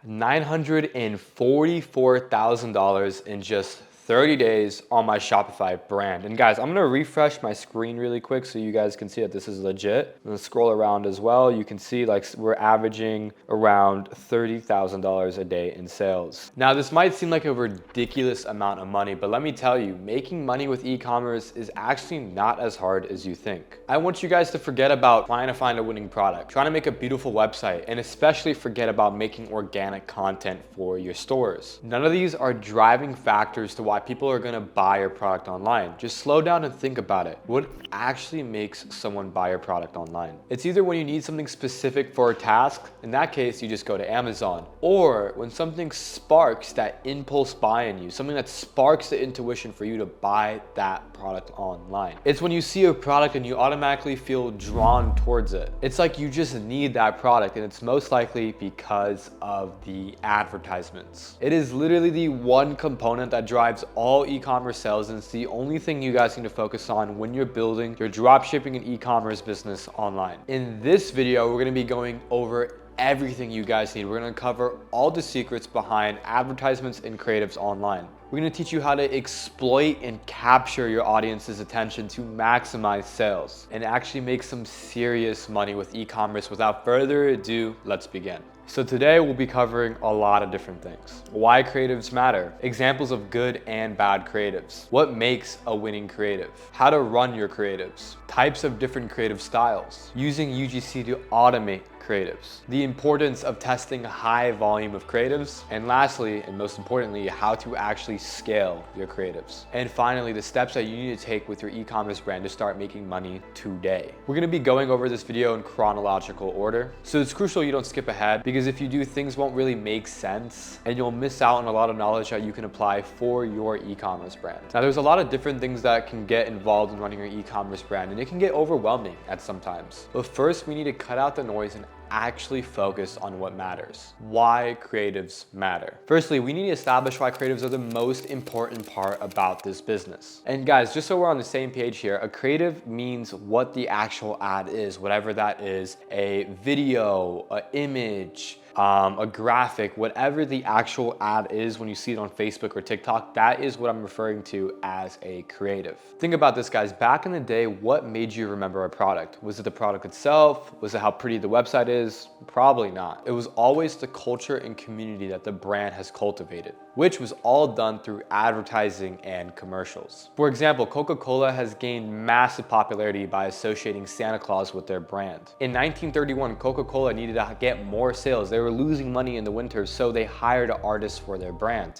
$944,000 in just 30 days on my Shopify brand. And guys, I'm gonna refresh my screen really quick so you guys can see that this is legit. I'm gonna scroll around as well. You can see like we're averaging around $30,000 a day in sales. Now, this might seem like a ridiculous amount of money, but let me tell you, making money with e-commerce is actually not as hard as you think. I want you guys to forget about trying to find a winning product, trying to make a beautiful website, and especially forget about making organic content for your stores. None of these are driving factors to why people are gonna buy your product online. Just slow down and think about it. What actually makes someone buy your product online? It's either when you need something specific for a task, in that case, you just go to Amazon, or when something sparks that impulse buy in you, something that sparks the intuition for you to buy that product online. It's when you see a product and you automatically feel drawn towards it. It's like you just need that product, and it's most likely because of the advertisements. It is literally the one component that drives all e-commerce sales, and it's the only thing you guys need to focus on when you're building your dropshipping and e-commerce business online. In this video, we're gonna be going over everything you guys need. We're gonna cover all the secrets behind advertisements and creatives online. We're gonna teach you how to exploit and capture your audience's attention to maximize sales and actually make some serious money with e-commerce. Without further ado, let's begin. So today we'll be covering a lot of different things. Why creatives matter, examples of good and bad creatives, what makes a winning creative, how to run your creatives, types of different creative styles, using UGC to automate creatives, the importance of testing a high volume of creatives, and lastly, and most importantly, how to actually scale your creatives. And finally, the steps that you need to take with your e-commerce brand to start making money today. We're gonna be going over this video in chronological order, so it's crucial you don't skip ahead, because if you do, things won't really make sense and you'll miss out on a lot of knowledge that you can apply for your e-commerce brand. Now, there's a lot of different things that can get involved in running your e-commerce brand, and it can get overwhelming at some times. But first, we need to cut out the noise and actually focus on what matters. Why creatives matter. Firstly, we need to establish why creatives are the most important part about this business. And guys, just so we're on the same page here, a creative means what the actual ad is, whatever that is, a video, an image, a graphic, whatever the actual ad is when you see it on Facebook or TikTok, that is what I'm referring to as a creative. Think about this, guys. Back in the day, what made you remember a product? Was it the product itself? Was it how pretty the website is? Probably not. It was always the culture and community that the brand has cultivated, which was all done through advertising and commercials. For example, Coca-Cola has gained massive popularity by associating Santa Claus with their brand. In 1931, Coca-Cola needed to get more sales. They were losing money in the winter, so they hired artists for their brand.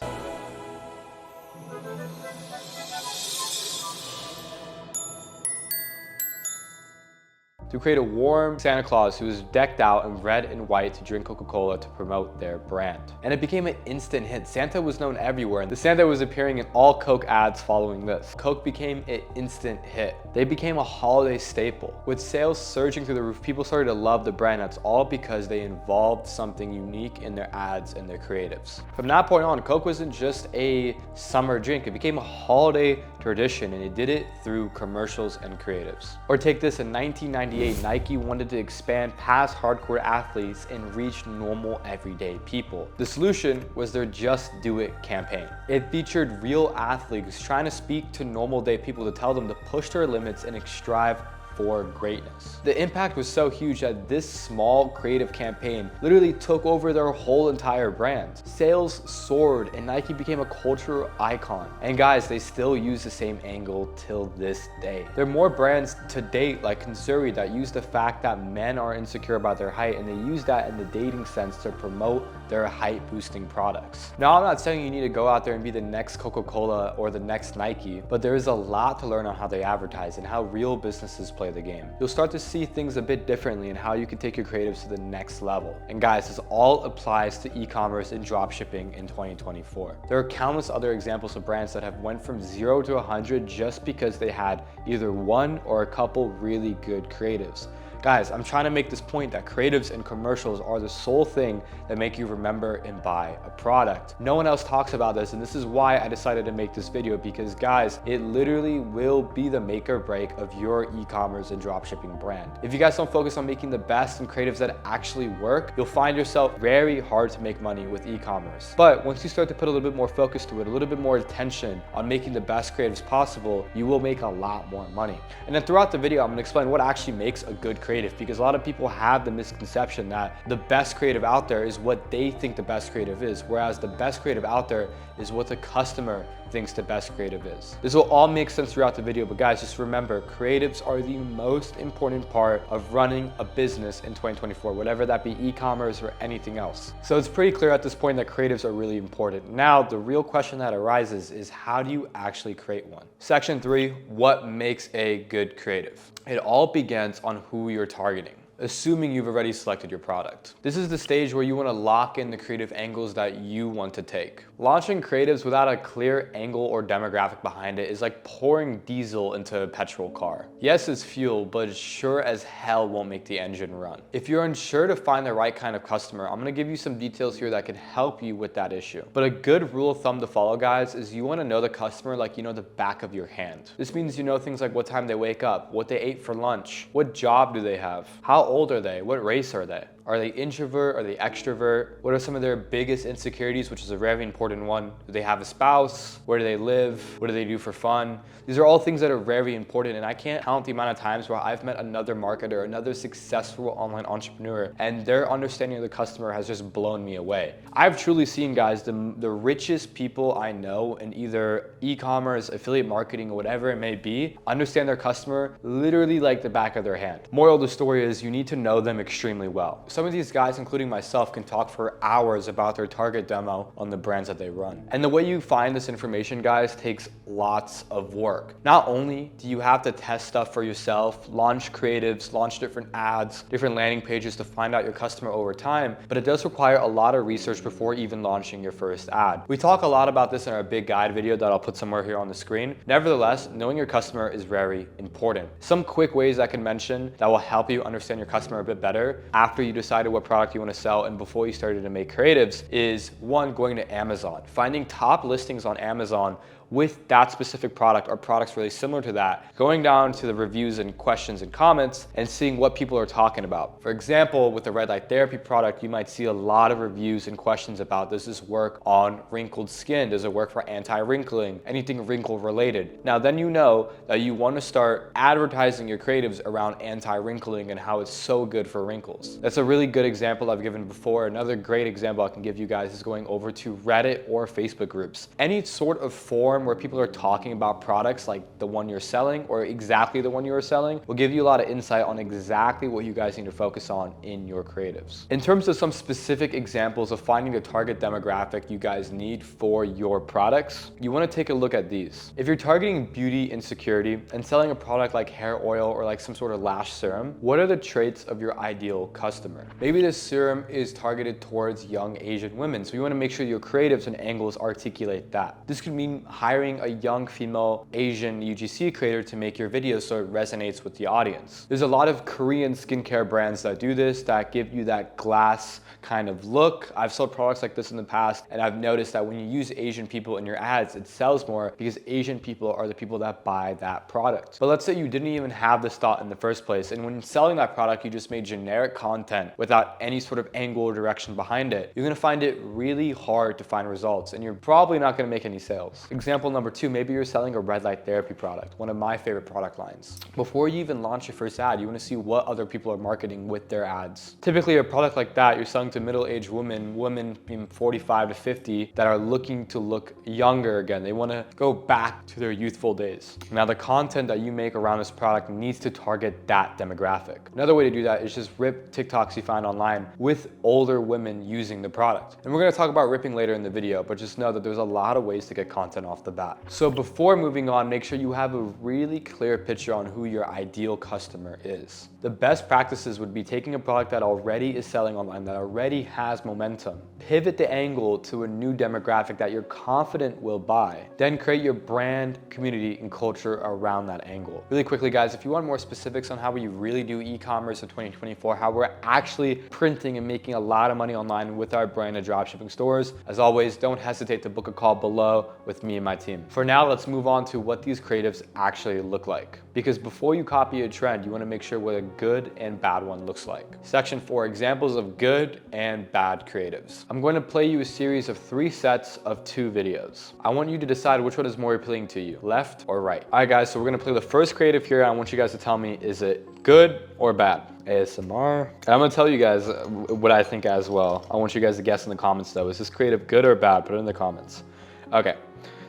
To create a warm Santa Claus who was decked out in red and white to drink Coca-Cola to promote their brand. And it became an instant hit. Santa was known everywhere, and the Santa was appearing in all Coke ads following this. Coke became an instant hit. They became a holiday staple. With sales surging through the roof, people started to love the brand. That's all because they involved something unique in their ads and their creatives. From that point on, Coke wasn't just a summer drink. It became a holiday tradition, and it did it through commercials and creatives. Or take this, in 1998, Nike wanted to expand past hardcore athletes and reach normal everyday people. The solution was their Just Do It campaign. It featured real athletes trying to speak to normal day people to tell them to push their limits and strive for greatness. The impact was so huge that this small creative campaign literally took over their whole entire brand. Sales soared and Nike became a cultural icon. And guys, they still use the same angle till this day. There are more brands to date like Consuri that use the fact that men are insecure about their height, and they use that in the dating sense to promote their height boosting products. Now, I'm not saying you need to go out there and be the next Coca-Cola or the next Nike, but there is a lot to learn on how they advertise and how real businesses play the game. You'll start to see things a bit differently and how you can take your creatives to the next level. And guys, this all applies to e-commerce and dropshipping in 2024. There are countless other examples of brands that have went from 0 to 100 just because they had either one or a couple really good creatives. Guys, I'm trying to make this point that creatives and commercials are the sole thing that make you remember and buy a product. No one else talks about this, and this is why I decided to make this video, because guys, it literally will be the make or break of your e-commerce and dropshipping brand. If you guys don't focus on making the best and creatives that actually work, you'll find yourself very hard to make money with e-commerce. But once you start to put a little bit more focus to it, a little bit more attention on making the best creatives possible, you will make a lot more money. And then throughout the video, I'm gonna explain what actually makes a good creative, because a lot of people have the misconception that the best creative out there is what they think the best creative is, whereas the best creative out there is what the customer thinks the best creative is. This will all make sense throughout the video, but guys, just remember, creatives are the most important part of running a business in 2024, whatever that be e-commerce or anything else. So it's pretty clear at this point that creatives are really important. Now, the real question that arises is, how do you actually create one? Section 3, what makes a good creative? It all begins on who you're targeting, assuming you've already selected your product. This is the stage where you want to lock in the creative angles that you want to take. Launching creatives without a clear angle or demographic behind it is like pouring diesel into a petrol car. Yes, it's fuel, but it sure as hell won't make the engine run. If you're unsure to find the right kind of customer, I'm gonna give you some details here that can help you with that issue. But a good rule of thumb to follow, guys, is you want to know the customer like you know the back of your hand. This means you know things like what time they wake up, what they ate for lunch, what job do they have, how old are they, what race are they? Are they introvert? Are they extrovert? What are some of their biggest insecurities, which is a very important one? Do they have a spouse? Where do they live? What do they do for fun? These are all things that are very important, and I can't count the amount of times where I've met another marketer, another successful online entrepreneur, and their understanding of the customer has just blown me away. I've truly seen, guys, the richest people I know in either e-commerce, affiliate marketing, or whatever it may be, understand their customer literally like the back of their hand. Moral of the story is you need to know them extremely well. Some of these guys, including myself, can talk for hours about their target demo on the brands that they run. And the way you find this information, guys, takes lots of work. Not only do you have to test stuff for yourself, launch creatives, launch different ads, different landing pages to find out your customer over time, but it does require a lot of research before even launching your first ad. We talk a lot about this in our big guide video that I'll put somewhere here on the screen. Nevertheless, knowing your customer is very important. Some quick ways I can mention that will help you understand your customer a bit better after you decided what product you want to sell and before you started to make creatives is, one, going to Amazon. Finding top listings on Amazon with that specific product or products really similar to that, going down to the reviews and questions and comments and seeing what people are talking about. For example, with the red light therapy product, you might see a lot of reviews and questions about, does this work on wrinkled skin? Does it work for anti-wrinkling? Anything wrinkle related? Now then you know that you want to start advertising your creatives around anti-wrinkling and how it's so good for wrinkles. That's a really good example I've given before. Another great example I can give you guys is going over to Reddit or Facebook groups. Any sort of forum where people are talking about products like the one you're selling or exactly the one you are selling will give you a lot of insight on exactly what you guys need to focus on in your creatives. In terms of some specific examples of finding the target demographic you guys need for your products, you want to take a look at these. If you're targeting beauty insecurity and selling a product like hair oil or like some sort of lash serum, what are the traits of your ideal customer? Maybe this serum is targeted towards young Asian women, so you want to make sure your creatives and angles articulate that. This could mean hiring a young female Asian UGC creator to make your videos so it resonates with the audience. There's a lot of Korean skincare brands that do this, that give you that glass kind of look. I've sold products like this in the past, and I've noticed that when you use Asian people in your ads, it sells more because Asian people are the people that buy that product. But let's say you didn't even have this thought in the first place, and when selling that product, you just made generic content without any sort of angle or direction behind it. You're gonna find it really hard to find results, and you're probably not gonna make any sales. Example number 2, maybe you're selling a red light therapy product, one of my favorite product lines. Before you even launch your first ad, you wanna see what other people are marketing with their ads. Typically a product like that, you're selling to middle-aged women 45 to 50 that are looking to look younger again. They wanna go back to their youthful days. Now the content that you make around this product needs to target that demographic. Another way to do that is just rip TikToks you find online with older women using the product. And we're gonna talk about ripping later in the video, but just know that there's a lot of ways to get content off the bat. So before moving on, make sure you have a really clear picture on who your ideal customer is. The best practices would be taking a product that already is selling online, that already has momentum, pivot the angle to a new demographic that you're confident will buy, then create your brand, community, and culture around that angle. Really quickly, guys, if you want more specifics on how we really do e-commerce in 2024, how we're actually printing and making a lot of money online with our brand and dropshipping stores, as always, don't hesitate to book a call below with me and my team. For now, let's move on to what these creatives actually look like. Because before you copy a trend, you want to make sure what a good and bad one looks like. Section 4, examples of good and bad creatives. I'm going to play you a series of 3 sets of 2 videos. I want you to decide which one is more appealing to you, left or right. All right, guys, so we're going to play the first creative here. I want you guys to tell me, is it good or bad? ASMR. And I'm gonna tell you guys what I think as well. I want you guys to guess in the comments though. Is this creative good or bad? Put it in the comments. Okay,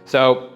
so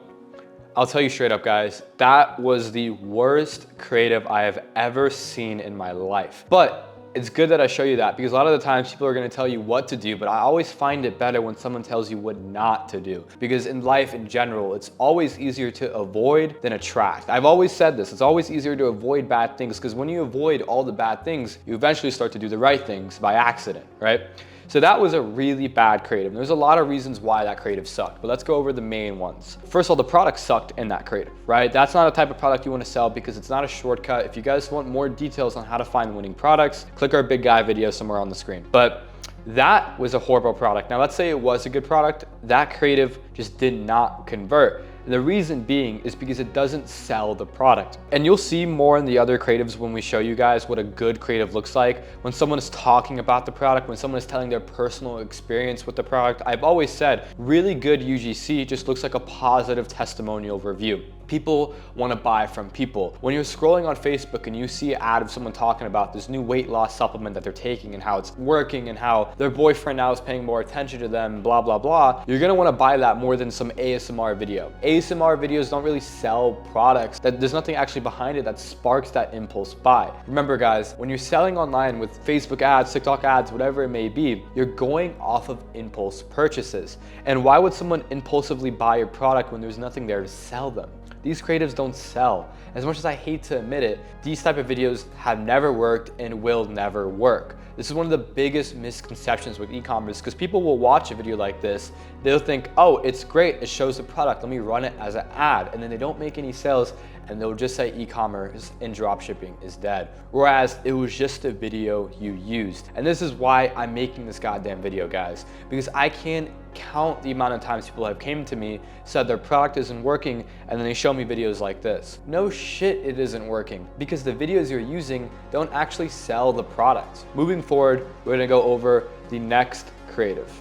I'll tell you straight up, guys, that was the worst creative I have ever seen in my life. But it's good that I show you that, because a lot of the times people are gonna tell you what to do, but I always find it better when someone tells you what not to do. Because in life in general, it's always easier to avoid than attract. I've always said this, it's always easier to avoid bad things, because when you avoid all the bad things, you eventually start to do the right things by accident, right? So that was a really bad creative. There's a lot of reasons why that creative sucked, but let's go over the main ones. First of all, the product sucked in that creative, right? That's not a type of product you want to sell because it's not a shortcut. If you guys want more details on how to find winning products, click our big guy video somewhere on the screen. But that was a horrible product. Now let's say it was a good product, that creative just did not convert. And the reason being is because it doesn't sell the product. And you'll see more in the other creatives when we show you guys what a good creative looks like. When someone is talking about the product, when someone is telling their personal experience with the product. I've always said, really good UGC just looks like a positive testimonial review. People want to buy from people. When you're scrolling on Facebook and you see an ad of someone talking about this new weight loss supplement that they're taking and how it's working and how their boyfriend now is paying more attention to them, blah, blah, blah, you're going to want to buy that more than some ASMR video. ASMR videos don't really sell products. There's nothing actually behind it that sparks that impulse buy. Remember, guys, when you're selling online with Facebook ads, TikTok ads, whatever it may be, you're going off of impulse purchases. And why would someone impulsively buy your product when there's nothing there to sell them? These creatives don't sell. As much as I hate to admit it, these type of videos have never worked and will never work. This is one of the biggest misconceptions with e-commerce, because people will watch a video like this, they'll think, oh, it's great, it shows the product, let me run it as an ad, and then they don't make any sales, and they'll just say e-commerce and dropshipping is dead. Whereas it was just a video you used. And this is why I'm making this goddamn video, guys, because I can't count the amount of times people have came to me, said their product isn't working, and then they show me videos like this. No shit, it isn't working, because the videos you're using don't actually sell the product. Moving forward, we're gonna go over the next creative.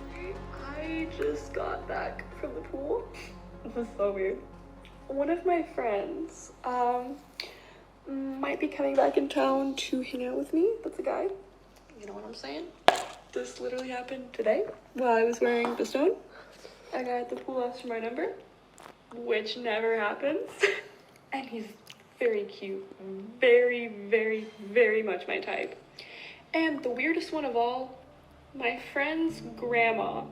I just got back from the pool. This is so weird. One of my friends might be coming back in town to hang out with me. That's a guy. You know what I'm saying? This literally happened today while I was wearing the stone. A guy at the pool asked for my number, which never happens. And he's very cute. Very, very, very much my type. And the weirdest one of all, my friend's grandma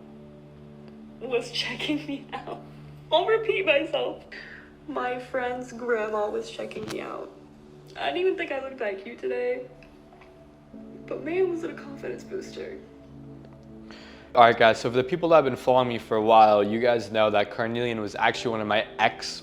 was checking me out. I'll repeat myself. My friend's grandma was checking me out. I didn't even think I looked that cute today. But man, was it a confidence booster. All right, guys, so for the people that have been following me for a while, you guys know that Carnelian was actually one of my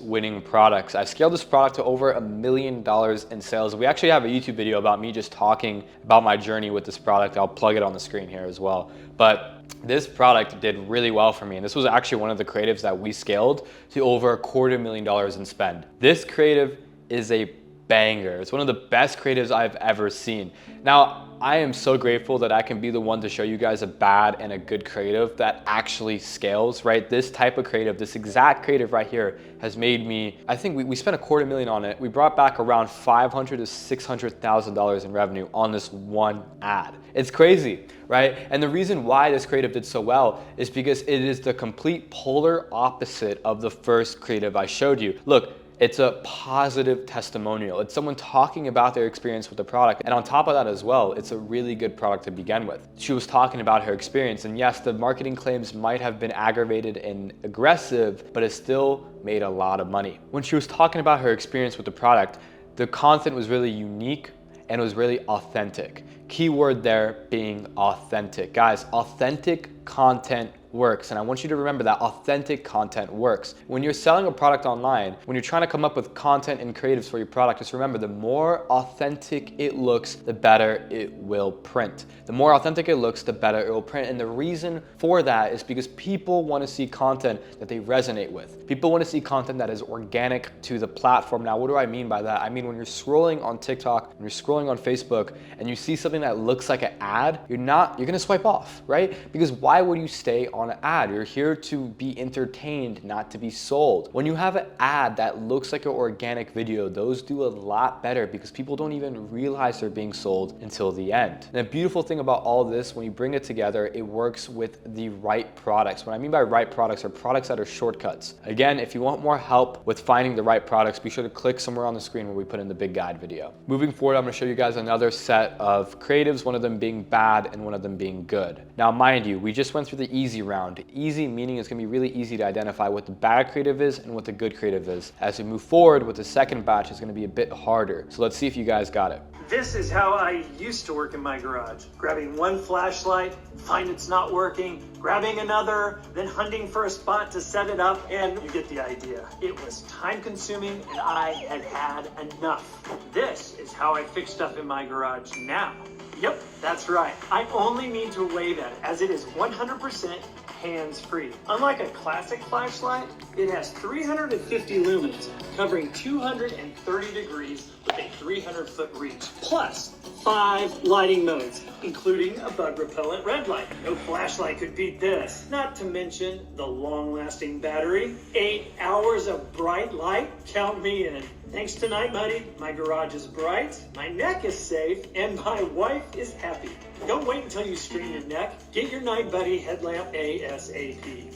winning products. I scaled this product to over $1 million in sales. We actually have a YouTube video about me just talking about my journey with this product. I'll plug it on the screen here as well. But this product did really well for me, and this was actually one of the creatives that we scaled to over $250,000 in spend. This creative is a banger. It's one of the best creatives I've ever seen. Now, I am so grateful that I can be the one to show you guys a bad and a good creative that actually scales, right? This type of creative, this exact creative right here has made me, I think we spent $250,000 on it. We brought back around $500,000 to $600,000 in revenue on this one ad. It's crazy, right? And the reason why this creative did so well is because it is the complete polar opposite of the first creative I showed you. Look, It's a positive testimonial. It's someone talking about their experience with the product. And on top of that as well, it's a really good product to begin with. She was talking about her experience, and yes, the marketing claims might have been aggravated and aggressive, but it still made a lot of money. When she was talking about her experience with the product, the content was really unique and it was really authentic. Keyword there being authentic. Guys, authentic content works. And I want you to remember that authentic content works. When you're selling a product online, when you're trying to come up with content and creatives for your product, just remember the more authentic it looks, the better it will print. The more authentic it looks, the better it will print. And the reason for that is because people want to see content that they resonate with. People want to see content that is organic to the platform. Now, what do I mean by that? I mean, when you're scrolling on TikTok, when you're scrolling on Facebook, and you see something that looks like an ad, you're gonna swipe off, right? Because why would you stay on an ad? You're here to be entertained, not to be sold. When you have an ad that looks like an organic video, those do a lot better because people don't even realize they're being sold until the end. And the beautiful thing about all of this, when you bring it together, it works with the right products. What I mean by right products are products that are shortcuts. Again, if you want more help with finding the right products, be sure to click somewhere on the screen where we put in the big guide video. Moving forward, I'm gonna show you guys another set of creatives, one of them being bad and one of them being good. Now, mind you, we just went through the easy round. Easy meaning it's gonna be really easy to identify what the bad creative is and what the good creative is. As we move forward with the second batch, it's gonna be a bit harder. So let's see if you guys got it. This is how I used to work in my garage. Grabbing one flashlight, find it's not working, grabbing another, then hunting for a spot to set it up, and you get the idea. It was time consuming and I had had enough. This is how I fix stuff in my garage now. Yep, that's right. I only need to wave at it as it is 100% hands-free. Unlike a classic flashlight, it has 350 lumens covering 230 degrees with a 300-foot reach, plus 5 lighting modes, including a bug repellent red light. No flashlight could beat this. Not to mention the long-lasting battery, 8 hours of bright light, count me in. Thanks to Night Buddy, my garage is bright, my neck is safe, and my wife is happy. Don't wait until you strain your neck. Get your Night Buddy headlamp ASAP.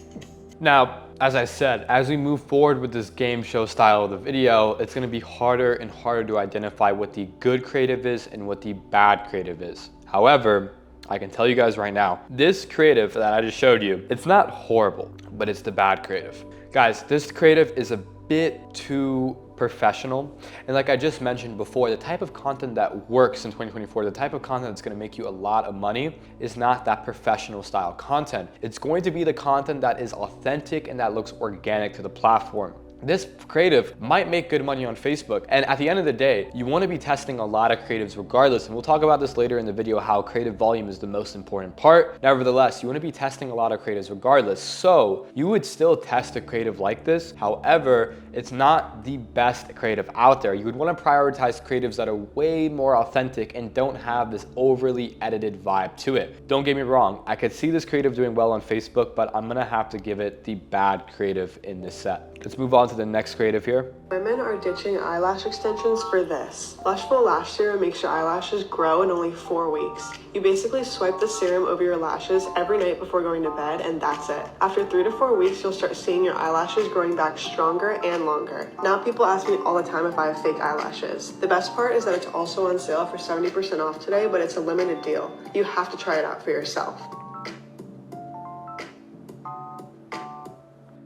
Now, as I said, as we move forward with this game show style of the video, it's gonna be harder and harder to identify what the good creative is and what the bad creative is. However, I can tell you guys right now, this creative that I just showed you, it's not horrible, but it's the bad creative. Guys, this creative is a bit too professional. And like I just mentioned before, the type of content that works in 2024, the type of content that's gonna make you a lot of money is not that professional style content. It's going to be the content that is authentic and that looks organic to the platform. This creative might make good money on Facebook. And at the end of the day, you want to be testing a lot of creatives regardless. And we'll talk about this later in the video, how creative volume is the most important part. Nevertheless, you want to be testing a lot of creatives regardless. So you would still test a creative like this. However, it's not the best creative out there. You would want to prioritize creatives that are way more authentic and don't have this overly edited vibe to it. Don't get me wrong. I could see this creative doing well on Facebook, but I'm going to have to give it the bad creative in this set. Let's move on to the next creative here. Women are ditching eyelash extensions for this. Lushful Lash Serum makes your eyelashes grow in only 4 weeks. You basically swipe the serum over your lashes every night before going to bed, and that's it. After 3 to 4 weeks, you'll start seeing your eyelashes growing back stronger and longer. Now people ask me all the time if I have fake eyelashes. The best part is that it's also on sale for 70% off today, but it's a limited deal. You have to try it out for yourself.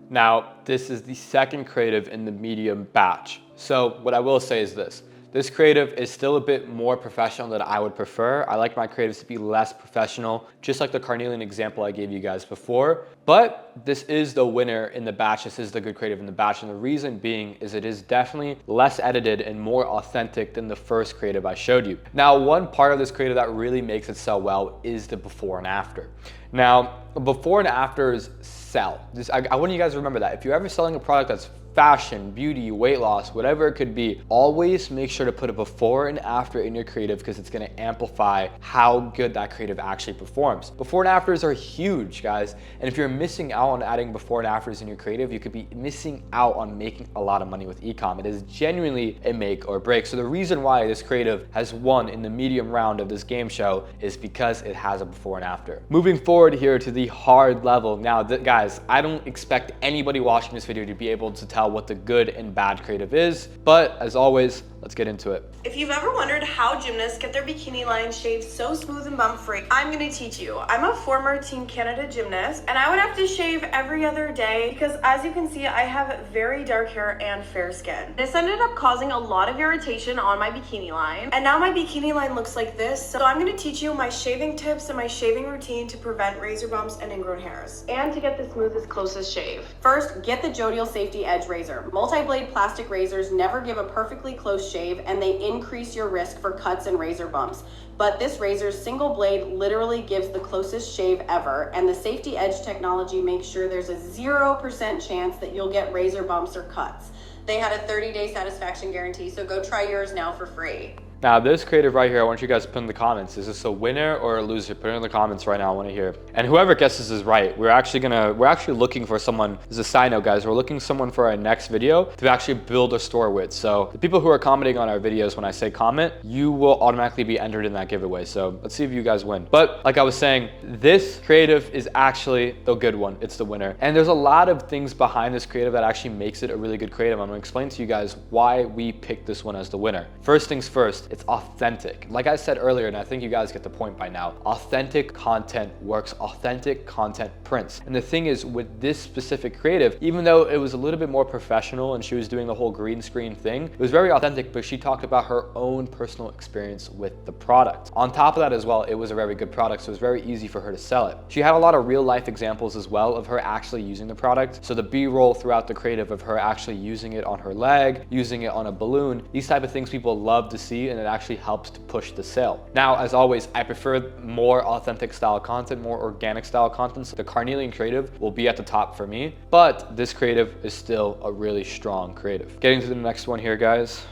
Now, this is the second creative in the medium batch. So what I will say is this. This creative is still a bit more professional than I would prefer. I like my creatives to be less professional, just like the carnelian example I gave you guys before. But this is the winner in the batch. This is the good creative in the batch. And the reason being is it is definitely less edited and more authentic than the first creative I showed you. Now, one part of this creative that really makes it sell well is the before and after. Now, before and afters sell. I want you guys to remember that. If you're ever selling a product that's fashion, beauty, weight loss, whatever it could be, always make sure to put a before and after in your creative because it's gonna amplify how good that creative actually performs. Before and afters are huge, guys. And if you're missing out on adding before and afters in your creative, you could be missing out on making a lot of money with e-com. It is genuinely a make or break. So the reason why this creative has won in the medium round of this game show is because it has a before and after. Moving forward here to the hard level. Now, guys, I don't expect anybody watching this video to be able to tell tell what the good and bad creative is. But as always, let's get into it. If you've ever wondered how gymnasts get their bikini line shaved so smooth and bump-free, I'm gonna teach you. I'm a former Team Canada gymnast, and I would have to shave every other day because, as you can see, I have very dark hair and fair skin. This ended up causing a lot of irritation on my bikini line, and now my bikini line looks like this. So I'm gonna teach you my shaving tips and my shaving routine to prevent razor bumps and ingrown hairs, and to get the smoothest, closest shave. First, get the Jodial Safety Edge razor. Multi-blade plastic razors never give a perfectly close shave, and they increase your risk for cuts and razor bumps. But this razor's single blade literally gives the closest shave ever, and the Safety Edge technology makes sure there's a 0% chance that you'll get razor bumps or cuts. They had a 30-day satisfaction guarantee, so go try yours now for free. Now this creative right here, I want you guys to put in the comments, is this a winner or a loser? Put it in the comments right now, I want to hear. And whoever guesses is right. We're actually looking for someone, as a side note guys, we're looking someone for our next video to actually build a store with. So the people who are commenting on our videos, when I say comment, you will automatically be entered in that giveaway. So let's see if you guys win. But like I was saying, this creative is actually the good one. It's the winner. And there's a lot of things behind this creative that actually makes it a really good creative. I'm gonna explain to you guys why we picked this one as the winner. First things first, it's authentic. Like I said earlier, and I think you guys get the point by now, authentic content works, authentic content prints. And the thing is, with this specific creative, even though it was a little bit more professional and she was doing the whole green screen thing, it was very authentic, but she talked about her own personal experience with the product. On top of that as well, it was a very good product, so it was very easy for her to sell it. She had a lot of real life examples as well of her actually using the product. So the B-roll throughout the creative of her actually using it on her leg, using it on a balloon, these type of things people love to see, and it actually helps to push the sale. Now, as always, I prefer more authentic style content, more organic style content. So the Carnelian creative will be at the top for me, but this creative is still a really strong creative. Getting to the next one here, guys.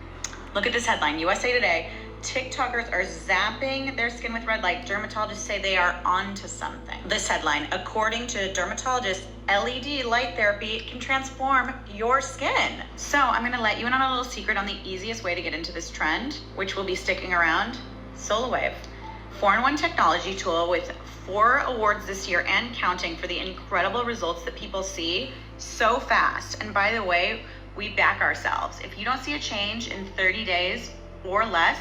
Look at this headline, USA Today. TikTokers are zapping their skin with red light. Dermatologists say they are onto something. This headline, according to dermatologists, LED light therapy can transform your skin. So I'm gonna let you in on a little secret on the easiest way to get into this trend, which will be sticking around, SolarWave. 4-in-1 technology tool with 4 awards this year and counting for the incredible results that people see so fast. And by the way, we back ourselves. If you don't see a change in 30 days or less,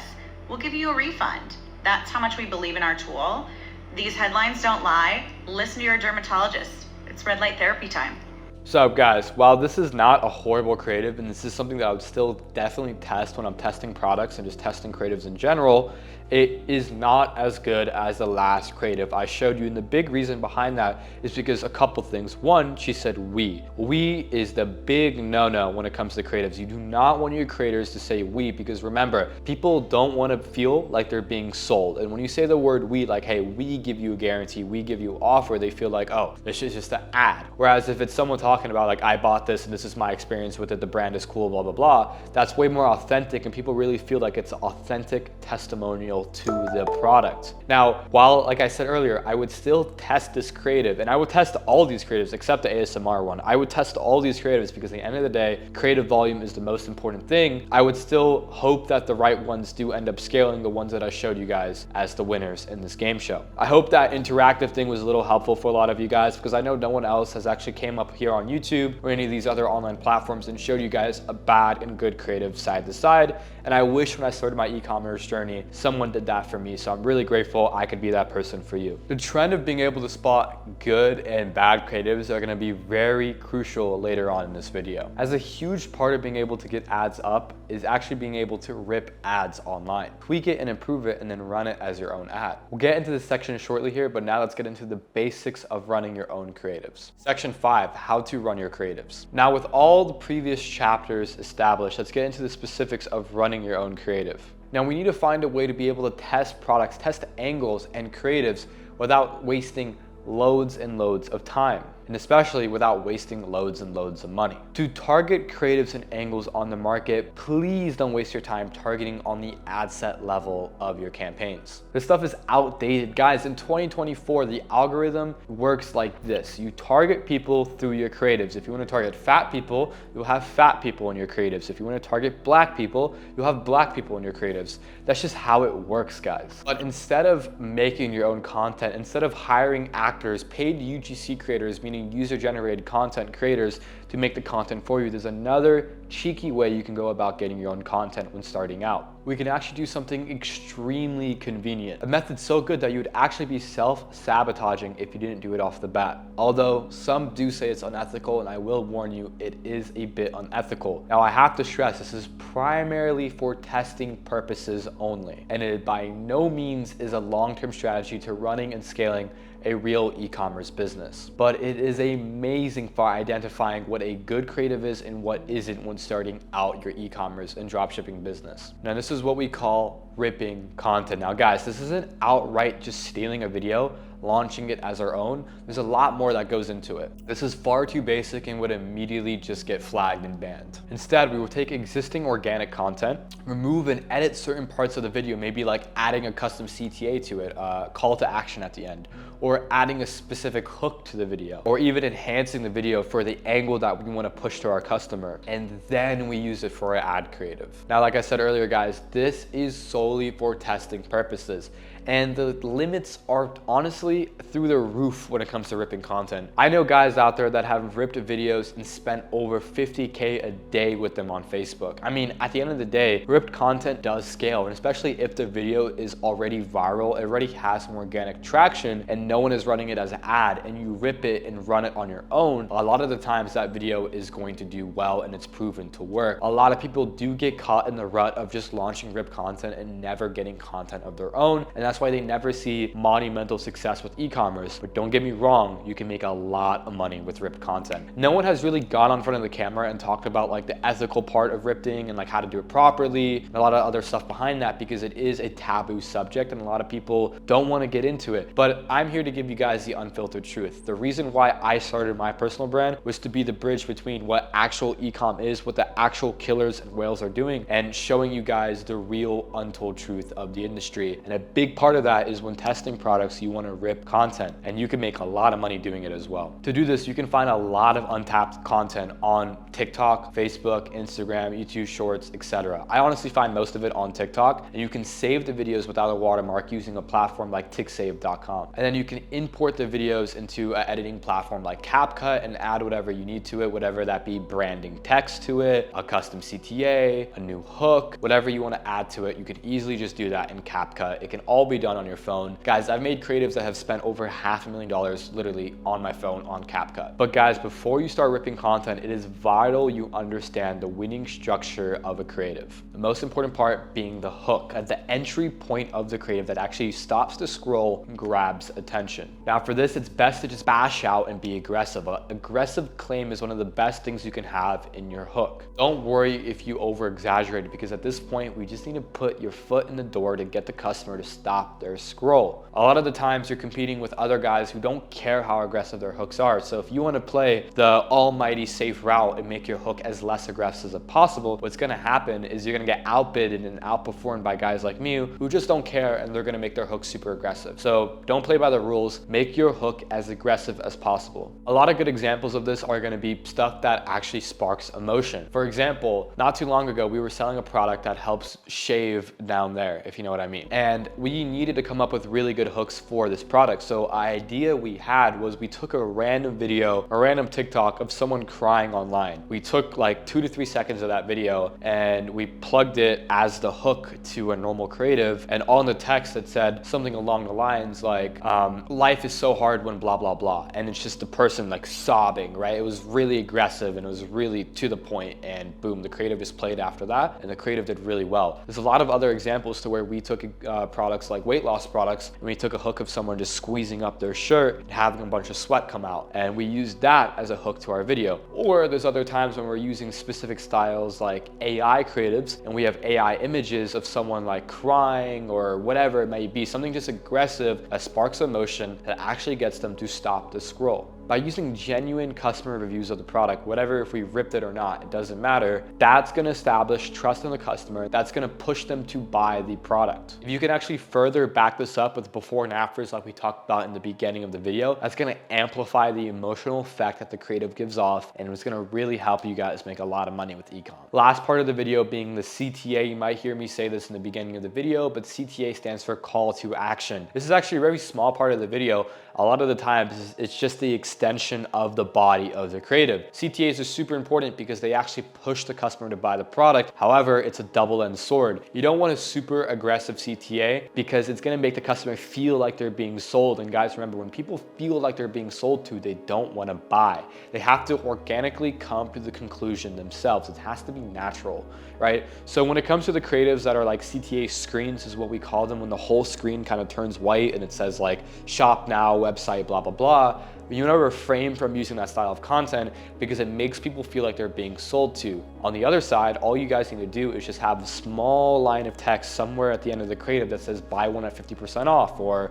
we'll give you a refund. That's how much we believe in our tool. These headlines don't lie. Listen to your dermatologist. It's red light therapy time. So guys, while this is not a horrible creative, and this is something that I would still definitely test when I'm testing products and just testing creatives in general, it is not as good as the last creative I showed you. And the big reason behind that is because a couple things. One, she said we. We is the big no-no when it comes to creatives. You do not want your creators to say we, because remember, people don't want to feel like they're being sold. And when you say the word we, like, hey, we give you a guarantee, we give you an offer, they feel like, oh, this is just an ad. Whereas if it's someone talking about like, I bought this and this is my experience with it, the brand is cool, blah, blah, blah, that's way more authentic, and people really feel like it's an authentic testimonial to the product. Now, while, like I said earlier, I would still test this creative, and I would test all these creatives except the ASMR one. I would test all these creatives because at the end of the day, creative volume is the most important thing. I would still hope that the right ones do end up scaling, the ones that I showed you guys as the winners in this game show. I hope that interactive thing was a little helpful for a lot of you guys, because I know no one else has actually came up here on YouTube or any of these other online platforms and showed you guys a bad and good creative side to side. And I wish when I started my e-commerce journey, someone did that for me. So I'm really grateful I could be that person for you. The trend of being able to spot good and bad creatives are gonna be very crucial later on in this video. As a huge part of being able to get ads up is actually being able to rip ads online. Tweak it and improve it and then run it as your own ad. We'll get into this section shortly here, but now let's get into the basics of running your own creatives. Section 5, how to run your creatives. Now with all the previous chapters established, let's get into the specifics of running your own creative. Now we need to find a way to be able to test products, test angles and creatives without wasting loads and loads of time, and especially without wasting loads and loads of money. To target creatives and angles on the market, please don't waste your time targeting on the ad set level of your campaigns. This stuff is outdated. Guys, in 2024, the algorithm works like this. You target people through your creatives. If you want to target fat people, you'll have fat people in your creatives. If you want to target black people, you'll have black people in your creatives. That's just how it works, guys. But instead of making your own content, instead of hiring actors, paid UGC creators, meaning meaning user-generated content creators, to make the content for you, there's another cheeky way you can go about getting your own content when starting out. We can actually do something extremely convenient. A method so good that you would actually be self-sabotaging if you didn't do it off the bat. Although some do say it's unethical, and I will warn you, it is a bit unethical. Now I have to stress, this is primarily for testing purposes only, and it by no means is a long-term strategy to running and scaling a real e-commerce business. But it is amazing for identifying what a good creative is and what isn't when starting out your e-commerce and dropshipping business. Now this is what we call ripping content. Now guys, this isn't outright just stealing a video, launching it as our own. There's a lot more that goes into it. This is far too basic and would immediately just get flagged and banned. Instead, we will take existing organic content, remove and edit certain parts of the video, maybe like adding a custom CTA to it, call to action at the end, or adding a specific hook to the video, or even enhancing the video for the angle that we want to push to our customer. And then we use it for our ad creative. Now, like I said earlier, guys, this is solely for testing purposes. And the limits are honestly through the roof when it comes to ripping content. I know guys out there that have ripped videos and spent over 50K a day with them on Facebook. I mean, at the end of the day, ripped content does scale, and especially if the video is already viral, it already has some organic traction, and no one is running it as an ad, and you rip it and run it on your own, a lot of the times that video is going to do well and it's proven to work. A lot of people do get caught in the rut of just launching ripped content and never getting content of their own, and that's why they never see monumental success with e-commerce. But don't get me wrong, you can make a lot of money with ripped content. No one has really gone on front of the camera and talked about like the ethical part of ripping and like how to do it properly and a lot of other stuff behind that, because it is a taboo subject and a lot of people don't want to get into it. But I'm here to give you guys the unfiltered truth. The reason why I started my personal brand was to be the bridge between what actual e-com is, what the actual killers and whales are doing, and showing you guys the real untold truth of the industry. And a big part of that is when testing products, you want to rip content, and you can make a lot of money doing it as well. To do this, you can find a lot of untapped content on TikTok, Facebook, Instagram, YouTube Shorts, etc. I honestly find most of it on TikTok, and you can save the videos without a watermark using a platform like ticksave.com. And then you can import the videos into an editing platform like CapCut and add whatever you need to it, whatever that be, branding text to it, a custom CTA, a new hook, whatever you want to add to it. You could easily just do that in CapCut. It can all be done on your phone. Guys, I've made creatives that have spent over $500,000 literally on my phone on CapCut. But guys, before you start ripping content, it is vital you understand the winning structure of a creative. The most important part being the hook at the entry point of the creative that actually stops the scroll and grabs attention. Now for this, it's best to just bash out and be aggressive. An aggressive claim is one of the best things you can have in your hook. Don't worry if you over exaggerate, because at this point, we just need to put your foot in the door to get the customer to stop their scroll. A lot of the times you're competing with other guys who don't care how aggressive their hooks are. So if you want to play the almighty safe route and make your hook as less aggressive as possible, what's going to happen is you're going to get outbidded and outperformed by guys like me who just don't care, and they're going to make their hook super aggressive. So don't play by the rules. Make your hook as aggressive as possible. A lot of good examples of this are going to be stuff that actually sparks emotion. For example, not too long ago, we were selling a product that helps shave down there, if you know what I mean. And we needed to come up with really good hooks for this product. So the idea we had was we took a random video, a random TikTok of someone crying online. We took like 2 to 3 seconds of that video and we plugged it as the hook to a normal creative, and on the text it said something along the lines like, life is so hard when blah, blah, blah. And it's just the person like sobbing, right? It was really aggressive and it was really to the point, and boom, the creative just played after that, and the creative did really well. There's a lot of other examples to where we took products like weight loss products, and we took a hook of someone just squeezing up their shirt and having a bunch of sweat come out, and we used that as a hook to our video. Or there's other times when we're using specific styles like AI creatives, and we have AI images of someone like crying or whatever it may be, something just aggressive that sparks emotion that actually gets them to stop the scroll. By using genuine customer reviews of the product, whatever if we ripped it or not, it doesn't matter, that's gonna establish trust in the customer, that's gonna push them to buy the product. If you can actually further back this up with before and afters like we talked about in the beginning of the video, that's gonna amplify the emotional effect that the creative gives off, and it's gonna really help you guys make a lot of money with e-com. Last part of the video being the CTA. You might hear me say this in the beginning of the video, but CTA stands for call to action. This is actually a very small part of the video. a lot of the times it's just the extension of the body of the creative. CTAs are super important because they actually push the customer to buy the product. However, it's a double-edged sword. You don't want a super aggressive CTA because it's gonna make the customer feel like they're being sold. And guys, remember, when people feel like they're being sold to, they don't wanna buy. They have to organically come to the conclusion themselves. It has to be natural, right? So when it comes to the creatives that are like CTA screens is what we call them, when the whole screen kind of turns white and it says like shop now, website, blah, blah, blah. You want to refrain from using that style of content because it makes people feel like they're being sold to. On the other side, all you guys need to do is just have a small line of text somewhere at the end of the creative that says buy one at 50% off, or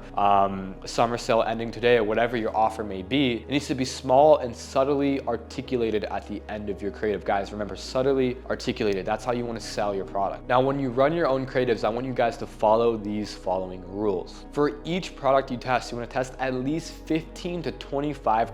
summer sale ending today, or whatever your offer may be. It needs to be small and subtly articulated at the end of your creative. Guys, remember, subtly articulated. That's how you want to sell your product. Now, when you run your own creatives, I want you guys to follow these following rules. For each product you test, you want to test at least 15 to 25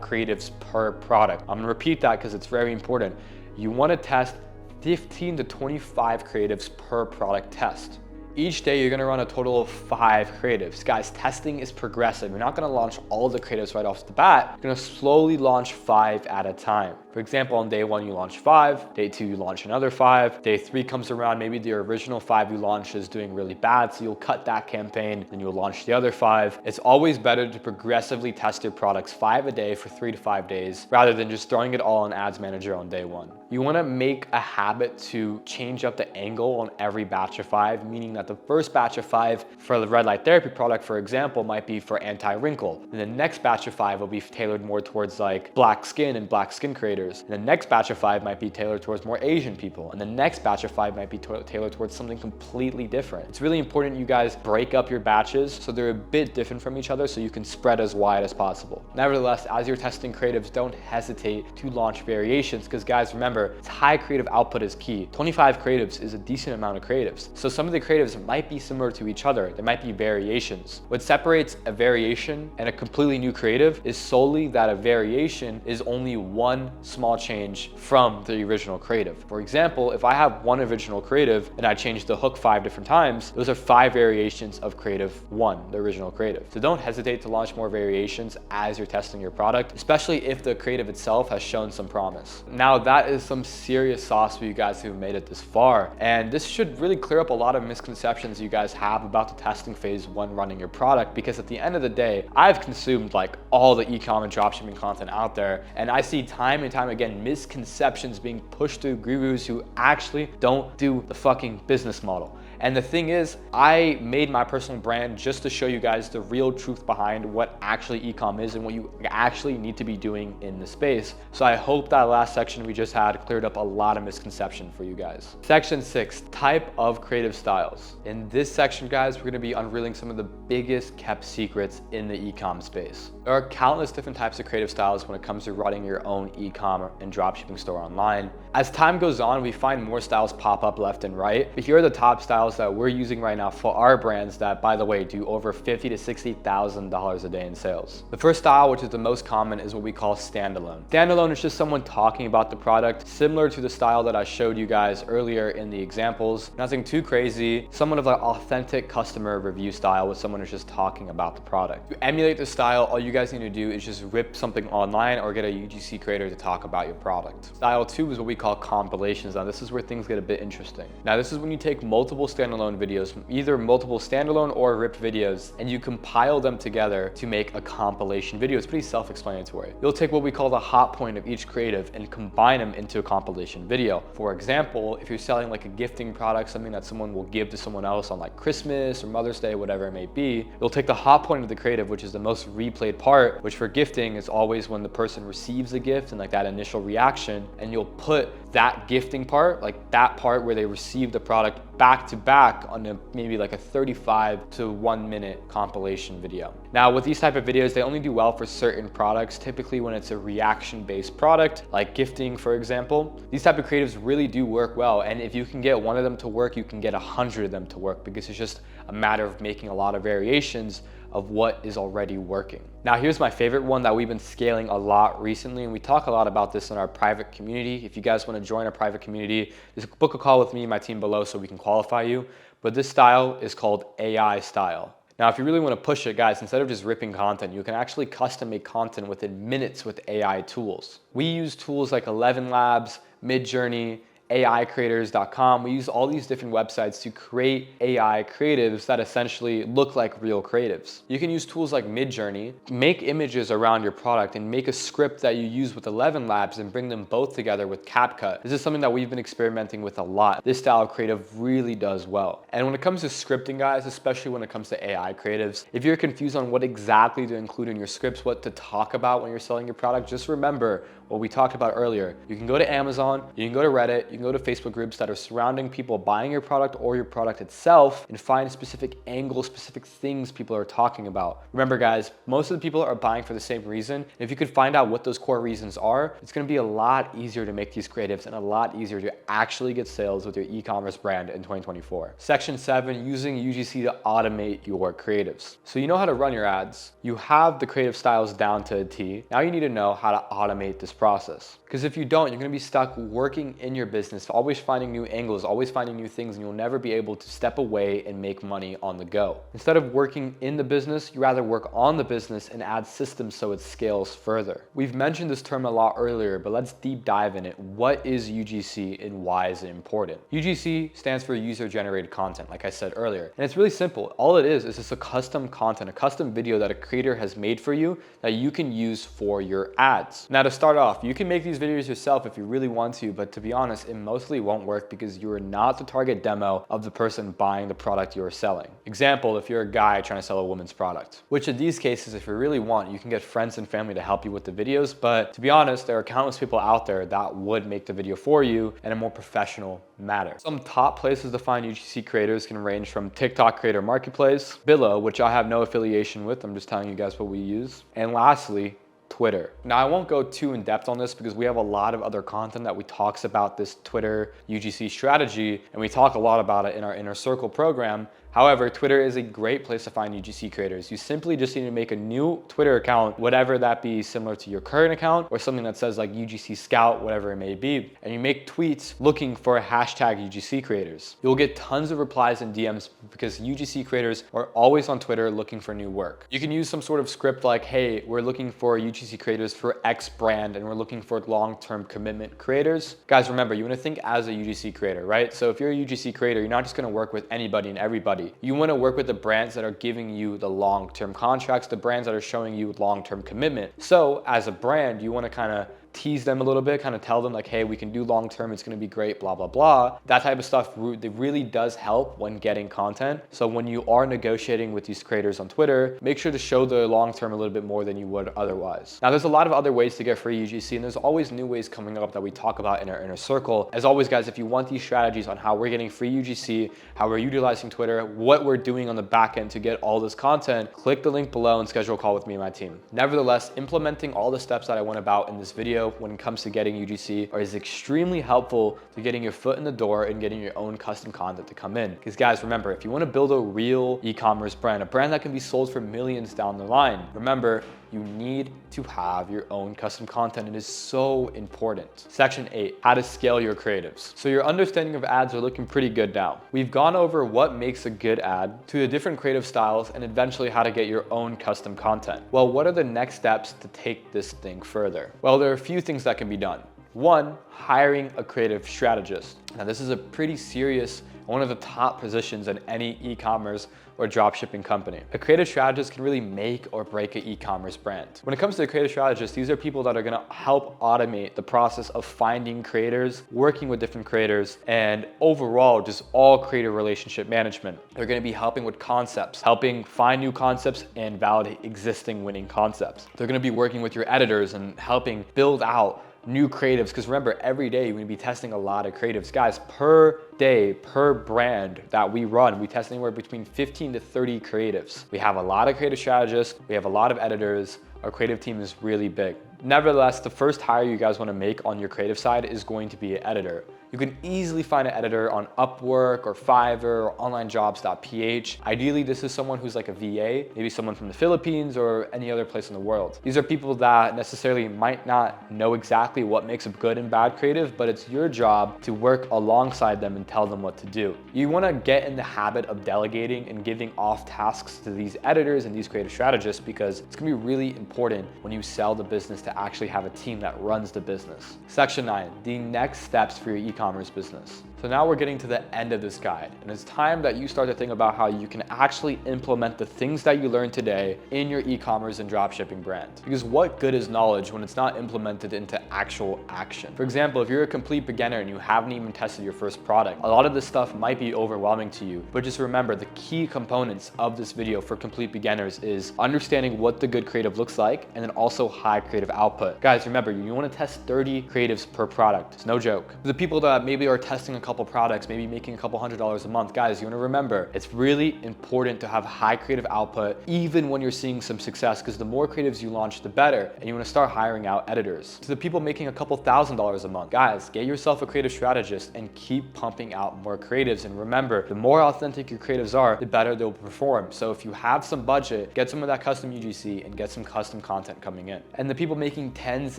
creatives per product. I'm gonna repeat that because it's very important. You wanna test 15 to 25 creatives per product test. Each day you're gonna run a total of 5 creatives. Guys, testing is progressive. You're not gonna launch all the creatives right off the bat. You're gonna slowly launch 5 at a time. For example, on day 1 you launch 5, day 2 you launch another 5, day 3 comes around, maybe the original 5 you launched is doing really bad, so you'll cut that campaign, then you'll launch the other 5. It's always better to progressively test your products 5 a day for 3 to 5 days, rather than just throwing it all in Ads Manager on day 1. You wanna make a habit to change up the angle on every batch of 5, meaning that the first batch of 5 for the red light therapy product, for example, might be for anti-wrinkle. And the next batch of 5 will be tailored more towards like black skin and black skin creators. And the next batch of 5 might be tailored towards more Asian people. And the next batch of 5 might be tailored towards something completely different. It's really important you guys break up your batches so they're a bit different from each other so you can spread as wide as possible. Nevertheless, as you're testing creatives, don't hesitate to launch variations because guys, remember, high creative output is key. 25 creatives is a decent amount of creatives. So some of the creatives might be similar to each other. There might be variations. What separates a variation and a completely new creative is solely that a variation is only one small change from the original creative. For example, if I have one original creative and I change the hook 5 different times, those are 5 variations of creative 1, the original creative. So don't hesitate to launch more variations as you're testing your product, especially if the creative itself has shown some promise. Now that is some serious sauce for you guys who've made it this far. And this should really clear up a lot of misconceptions you guys have about the testing phase when running your product, because at the end of the day, I've consumed like all the e-com and dropshipping content out there, and I see time and time again misconceptions being pushed through gurus who actually don't do the fucking business model. And the thing is, I made my personal brand just to show you guys the real truth behind what actually e-com is and what you actually need to be doing in the space. So I hope that last section we just had cleared up a lot of misconception for you guys. Section 6, type of creative styles. In this section, guys, we're gonna be unveiling some of the biggest kept secrets in the e-com space. There are countless different types of creative styles when it comes to running your own e-com and dropshipping store online. As time goes on, we find more styles pop up left and right, but here are the top styles that we're using right now for our brands that, by the way, do over $50,000 to $60,000 a day in sales. The first style, which is the most common, is what we call standalone. Standalone is just someone talking about the product, similar to the style that I showed you guys earlier in the examples. Nothing too crazy, somewhat of an authentic customer review style with someone who's just talking about the product. To emulate this style, all you guys need to do is just rip something online or get a UGC creator to talk about your product. Style 2 is what we call compilations. Now this is where things get a bit interesting. Now this is when you take multiple standalone videos, either multiple standalone or ripped videos, and you compile them together to make a compilation video. It's pretty self-explanatory. You'll take what we call the hot point of each creative and combine them into a compilation video. For example, if you're selling like a gifting product, something that someone will give to someone else on like Christmas or Mother's Day, whatever it may be, you'll take the hot point of the creative, which is the most replayed part, which for gifting is always when the person receives the gift and like that initial reaction, and you'll put that gifting part, like that part where they receive the product, back to back on maybe like a 35 to 1 minute compilation video. Now with these type of videos, they only do well for certain products, typically when it's a reaction based product, like gifting for example. These type of creatives really do work well, and if you can get one of them to work, you can get 100 of them to work, because it's just a matter of making a lot of variations of what is already working. Now here's my favorite one that we've been scaling a lot recently, and we talk a lot about this in our private community. If you guys want to join our private community, just book a call with me and my team below so we can qualify you. But this style is called AI style. Now, if you really want to push it, guys, instead of just ripping content, you can actually custom make content within minutes with AI tools. We use tools like 11 Labs, Midjourney, AIcreators.com. We use all these different websites to create AI creatives that essentially look like real creatives. You can use tools like Midjourney, make images around your product and make a script that you use with 11 Labs and bring them both together with CapCut. This is something that we've been experimenting with a lot. This style of creative really does well. And when it comes to scripting, guys, especially when it comes to AI creatives, if you're confused on what exactly to include in your scripts, what to talk about when you're selling your product, just remember what we talked about earlier. You can go to Amazon, you can go to Reddit, you can go to Facebook groups that are surrounding people buying your product or your product itself and find specific angles, specific things people are talking about. Remember, guys, most of the people are buying for the same reason. If you could find out what those core reasons are, it's gonna be a lot easier to make these creatives and a lot easier to actually get sales with your e-commerce brand in 2024. Section 7, using UGC to automate your creatives. So you know how to run your ads. You have the creative styles down to a T. Now you need to know how to automate this process. Because if you don't, you're gonna be stuck working in your business, always finding new angles, always finding new things, and you'll never be able to step away and make money on the go. Instead of working in the business, you rather work on the business and add systems so it scales further. We've mentioned this term a lot earlier, but let's deep dive in it. What is UGC and why is it important? UGC stands for user-generated content, like I said earlier. And it's really simple. All it is just a custom content, a custom video that a creator has made for you that you can use for your ads. Now, to start off, you can make these videos yourself if you really want to, but to be honest, it mostly won't work because you are not the target demo of the person buying the product you're selling. Example, if you're a guy trying to sell a woman's product, which in these cases, if you really want, you can get friends and family to help you with the videos. But to be honest, there are countless people out there that would make the video for you in a more professional manner. Some top places to find UGC creators can range from TikTok Creator Marketplace, Billo, which I have no affiliation with. I'm just telling you guys what we use. And lastly, Twitter. Now, I won't go too in depth on this because we have a lot of other content that we talks about this Twitter UGC strategy, and we talk a lot about it in our Inner Circle program. However, Twitter is a great place to find UGC creators. You simply just need to make a new Twitter account, whatever that be, similar to your current account or something that says like UGC Scout, whatever it may be. And you make tweets looking for hashtag UGC creators. You'll get tons of replies and DMs because UGC creators are always on Twitter looking for new work. You can use some sort of script like, hey, we're looking for UGC creators for X brand and we're looking for long-term commitment creators. Guys, remember, you want to think as a UGC creator, right? So if you're a UGC creator, you're not just going to work with anybody and everybody. You want to work with the brands that are giving you the long-term contracts, the brands that are showing you long-term commitment. So as a brand, you want to kind of tease them a little bit, kind of tell them like, hey, we can do long-term, it's going to be great, blah, blah, blah. That type of stuff really does help when getting content. So when you are negotiating with these creators on Twitter, make sure to show the long-term a little bit more than you would otherwise. Now, there's a lot of other ways to get free UGC, and there's always new ways coming up that we talk about in our Inner Circle. As always, guys, if you want these strategies on how we're getting free UGC, how we're utilizing Twitter, what we're doing on the back end to get all this content, click the link below and schedule a call with me and my team. Nevertheless, implementing all the steps that I went about in this video when it comes to getting UGC is extremely helpful to getting your foot in the door and getting your own custom content to come in. Because guys, remember, if you want to build a real e-commerce brand, a brand that can be sold for millions down the line, remember, you need to have your own custom content. It is so important. Section 8, how to scale your creatives. So your understanding of ads are looking pretty good now. We've gone over what makes a good ad, to the different creative styles, and eventually how to get your own custom content. Well, what are the next steps to take this thing further? Well, there are a few things that can be done. One, hiring a creative strategist. Now, this is a pretty serious, one of the top positions in any e-commerce or dropshipping company. A creative strategist can really make or break an e-commerce brand. When it comes to a creative strategist, these are people that are gonna help automate the process of finding creators, working with different creators, and overall, just all creative relationship management. They're gonna be helping with concepts, helping find new concepts and validate existing winning concepts. They're gonna be working with your editors and helping build out new creatives, because remember, every day you're going to be testing a lot of creatives. Guys, per day, per brand that we run, we test anywhere between 15 to 30 creatives. We have a lot of creative strategists, we have a lot of editors. Our creative team is really big. Nevertheless, the first hire you guys want to make on your creative side is going to be an editor. You can easily find an editor on Upwork or Fiverr or onlinejobs.ph. Ideally, this is someone who's like a VA, maybe someone from the Philippines or any other place in the world. These are people that necessarily might not know exactly what makes a good and bad creative, but it's your job to work alongside them and tell them what to do. You want to get in the habit of delegating and giving off tasks to these editors and these creative strategists, because it's going to be really important when you sell the business to actually have a team that runs the business. Section 9, the next steps for your e-commerce business. So now we're getting to the end of this guide, and it's time that you start to think about how you can actually implement the things that you learned today in your e-commerce and dropshipping brand. Because what good is knowledge when it's not implemented into actual action? For example, if you're a complete beginner and you haven't even tested your first product, a lot of this stuff might be overwhelming to you, but just remember the key components of this video for complete beginners is understanding what the good creative looks like, and then also high creative output. Guys, remember, you want to test 30 creatives per product. It's no joke. The people that maybe are testing a couple products, maybe making a couple $100s a month, guys, you want to remember, it's really important to have high creative output even when you're seeing some success, because the more creatives you launch, the better, and you want to start hiring out editors. To the people making a couple $1,000s a month, guys, get yourself a creative strategist and keep pumping out more creatives. And remember, the more authentic your creatives are, the better they'll perform. So if you have some budget, get some of that custom UGC and get some custom content coming in. And the people making tens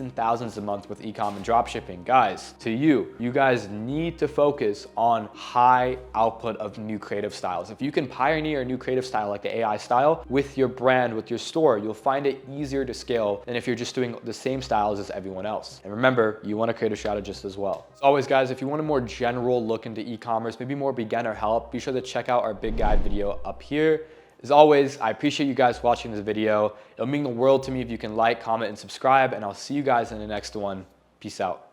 and thousands a month with e-com and dropshipping, guys, to you guys need to focus on high output of new creative styles. If you can pioneer a new creative style like the AI style with your brand, with your store, you'll find it easier to scale than if you're just doing the same styles as everyone else. And remember, you want a creative strategist as well. As always, guys, if you want a more general look into e-commerce, maybe more beginner help, be sure to check out our big guide video up here. As always, I appreciate you guys watching this video. It'll mean the world to me if you can like, comment, and subscribe, and I'll see you guys in the next one. Peace out.